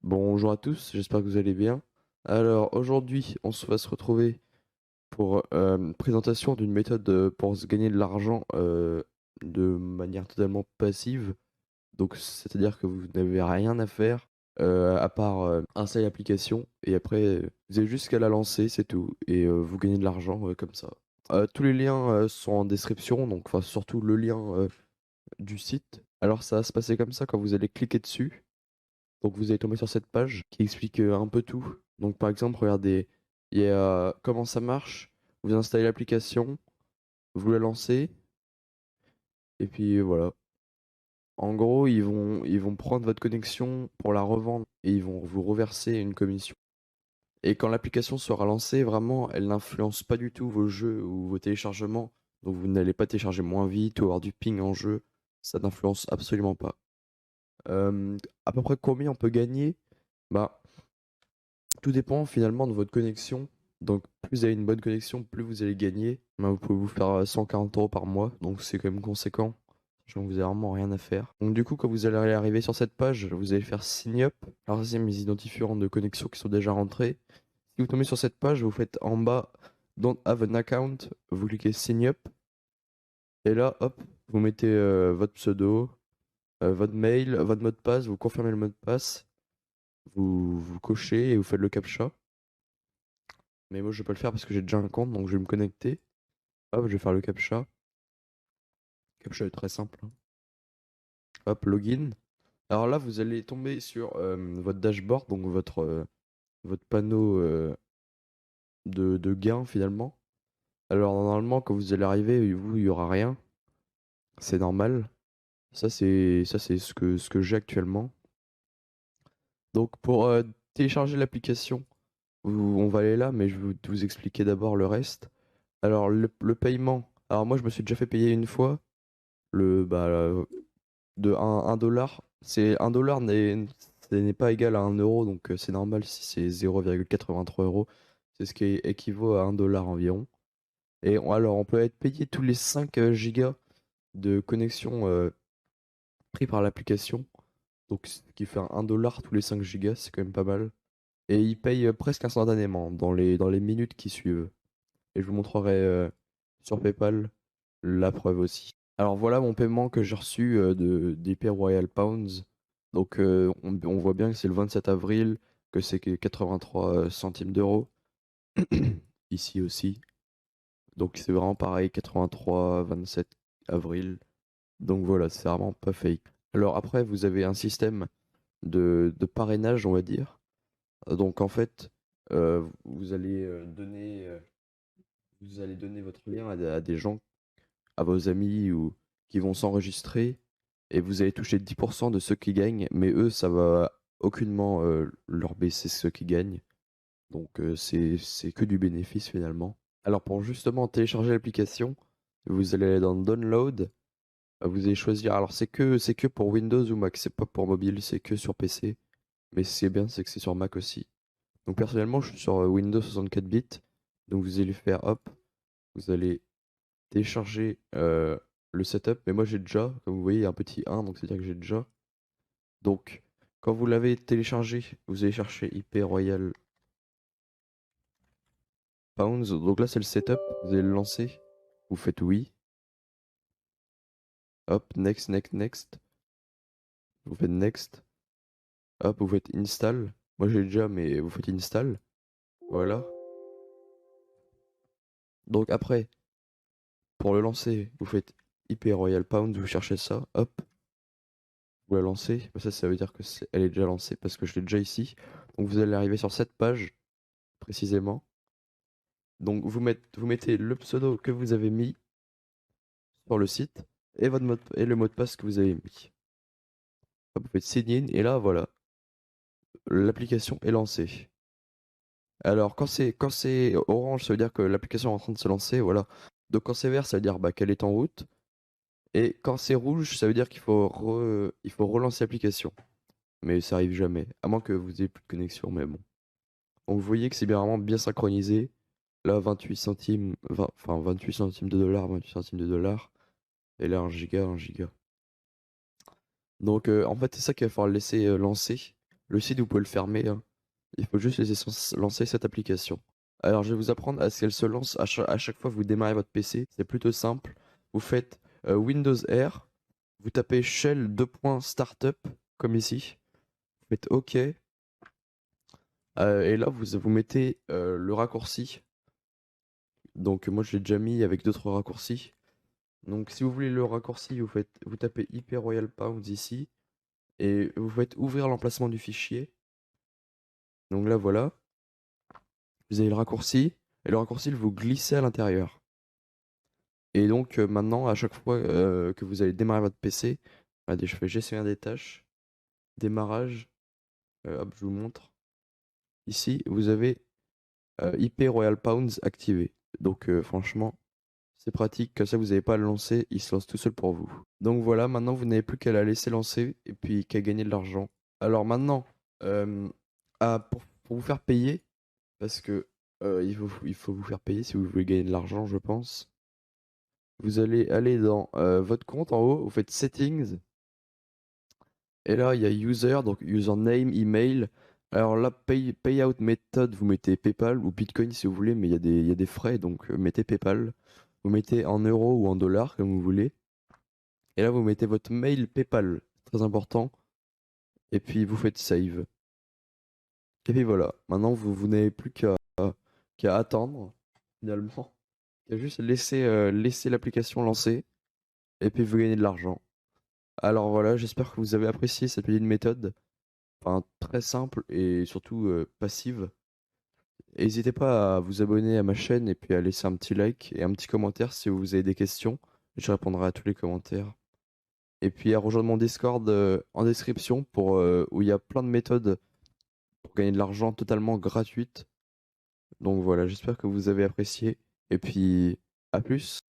Bonjour à tous, j'espère que vous allez bien. Alors aujourd'hui, va se retrouver pour une présentation d'une méthode pour se gagner de l'argent de manière totalement passive. Donc c'est-à-dire que vous n'avez rien à faire à part installer l'application et après vous avez juste qu'à la lancer, c'est tout. Et vous gagnez de l'argent comme ça. Tous les liens sont en description, donc enfin surtout le lien du site. Alors ça va se passer comme ça quand vous allez cliquer dessus. Donc vous allez tomber sur cette page qui explique un peu tout. Donc par exemple, regardez, il y a comment ça marche. Vous installez l'application, vous la lancez, et puis voilà. En gros, ils vont prendre votre connexion pour la revendre et ils vont vous reverser une commission. Et quand l'application sera lancée, vraiment, elle n'influence pas du tout vos jeux ou vos téléchargements. Donc vous n'allez pas télécharger moins vite ou avoir du ping en jeu. Ça n'influence absolument pas. À peu près combien on peut gagner? Bah, tout dépend finalement de votre connexion. Donc, plus vous avez une bonne connexion, plus vous allez gagner. Ben, vous pouvez vous faire 140 € par mois, donc c'est quand même conséquent. Sachant que vous avez vraiment rien à faire. Donc, du coup, quand vous allez arriver sur cette page, vous allez faire sign up. Alors, ça, c'est mes identifiants de connexion qui sont déjà rentrés. Si vous tombez sur cette page, vous faites en bas Don't have an account, vous cliquez sign up. Et là, hop, vous mettez votre pseudo, votre mail, votre mot de passe, vous confirmez le mot de passe, vous cochez et vous faites le captcha. Mais moi, je vais pas le faire parce que j'ai déjà un compte, donc je vais me connecter. Hop, je vais faire le CAPTCHA. CAPTCHA est très simple, hein. Hop, login. Alors là, vous allez tomber sur votre dashboard, donc votre panneau de gain finalement. Alors normalement, quand vous allez arriver, vous, il y aura rien. C'est normal. Ça c'est ce que j'ai actuellement. Donc pour télécharger l'application, on va aller là, mais je vais vous expliquer d'abord le reste. Alors le paiement. Alors moi, je me suis déjà fait payer une fois. De 1 dollar. C'est 1 dollar ce n'est pas égal à 1 euro, donc c'est normal si c'est 0,83 euros. C'est ce qui équivaut à 1 dollar environ. Et alors, on peut être payé tous les 5 gigas de connexion pris par l'application. Donc, ce qui fait 1 dollar tous les 5 gigas, c'est quand même pas mal. Et il paye presque instantanément dans les minutes qui suivent. Et je vous montrerai sur PayPal la preuve aussi. Alors voilà mon paiement que j'ai reçu d'IP Royal Pounds. Donc on voit bien que c'est le 27 avril, que c'est que 83 centimes d'euros. Ici aussi. Donc c'est vraiment pareil, 83, 27 avril. Donc voilà, c'est vraiment pas fake. Alors après, vous avez un système de parrainage, on va dire. Donc en fait, vous allez donner votre lien à des gens, à vos amis ou qui vont s'enregistrer et vous allez toucher 10% de ceux qui gagnent, mais eux, ça va aucunement leur baisser ceux qui gagnent. Donc c'est que du bénéfice finalement. Alors pour justement télécharger l'application, vous allez aller dans Download, vous allez choisir. Alors c'est que pour Windows ou Mac, c'est pas pour mobile, c'est que sur PC. Mais ce qui est bien, c'est que c'est sur Mac aussi. Donc personnellement, je suis sur Windows 64 bits. Donc vous allez faire hop, vous allez télécharger le setup, mais moi j'ai déjà, comme vous voyez, un petit 1, donc c'est-à-dire que j'ai déjà. Donc, quand vous l'avez téléchargé, vous allez chercher IP Royal Pounds. Donc là, c'est le setup, vous allez le lancer. Vous faites oui. Hop, next, next, next. Vous faites next. Hop, vous faites install. Moi j'ai déjà, mais vous faites install. Voilà. Donc après, pour le lancer, vous faites IP Royal Pounds, vous cherchez ça. Hop, vous la lancez. Ça veut dire que elle est déjà lancée parce que je l'ai déjà ici. Donc vous allez arriver sur cette page précisément. Donc vous mettez le pseudo que vous avez mis sur le site et et le mot de passe que vous avez mis. Hop, vous faites sign in et là voilà, l'application est lancée. Alors quand c'est orange, ça veut dire que l'application est en train de se lancer, voilà. Donc quand c'est vert, ça veut dire bah, qu'elle est en route. Et quand c'est rouge, ça veut dire il faut relancer l'application. Mais ça arrive jamais, à moins que vous ayez plus de connexion, mais bon. Donc vous voyez que c'est bien vraiment bien synchronisé. Là, 28 centimes, 28 centimes de dollars, 28 centimes de dollars. Et là, 1 giga, 1 giga. Donc, en fait, c'est ça qu'il va falloir laisser lancer. Le site, vous pouvez le fermer, hein. Il faut juste lancer cette application. Alors, je vais vous apprendre à ce qu'elle se lance à chaque fois que vous démarrez votre PC. C'est plutôt simple. Vous faites Windows R, vous tapez shell startup, comme ici. Vous faites OK. Et là, vous mettez le raccourci. Donc, moi, je l'ai déjà mis avec d'autres raccourcis. Donc, si vous voulez le raccourci, vous tapez IP Royal Pounds ici. Et vous faites ouvrir l'emplacement du fichier. Donc là, voilà. Vous avez le raccourci. Et le raccourci, vous glissez à l'intérieur. Et donc maintenant, à chaque fois que vous allez démarrer votre PC, regardez, je fais gestionnaire des tâches, démarrage, hop, je vous montre. Ici, vous avez IP Royal Pounds activé. Donc franchement, c'est pratique, comme ça vous n'avez pas à le lancer, il se lance tout seul pour vous. Donc voilà, maintenant vous n'avez plus qu'à la laisser lancer et puis qu'à gagner de l'argent. Alors maintenant, euh, pour vous faire payer, parce que il faut vous faire payer si vous voulez gagner de l'argent, je pense. Vous allez aller dans votre compte en haut, vous faites Settings, et là il y a User, donc username, email. Alors là, Payout Method, vous mettez PayPal ou Bitcoin si vous voulez, mais il y a des frais, donc mettez PayPal. Vous mettez en euros ou en dollars, comme vous voulez. Et là, vous mettez votre mail PayPal, très important. Et puis vous faites Save. Et puis voilà, maintenant vous n'avez plus qu'à attendre, finalement. Il y a juste laisser l'application lancer, et puis vous gagnez de l'argent. Alors voilà, j'espère que vous avez apprécié cette petite méthode, enfin très simple et surtout passive. N'hésitez pas à vous abonner à ma chaîne et puis à laisser un petit like et un petit commentaire si vous avez des questions. Je répondrai à tous les commentaires. Et puis à rejoindre mon Discord en description où il y a plein de méthodes pour gagner de l'argent totalement gratuites. Donc voilà, j'espère que vous avez apprécié. Et puis à plus.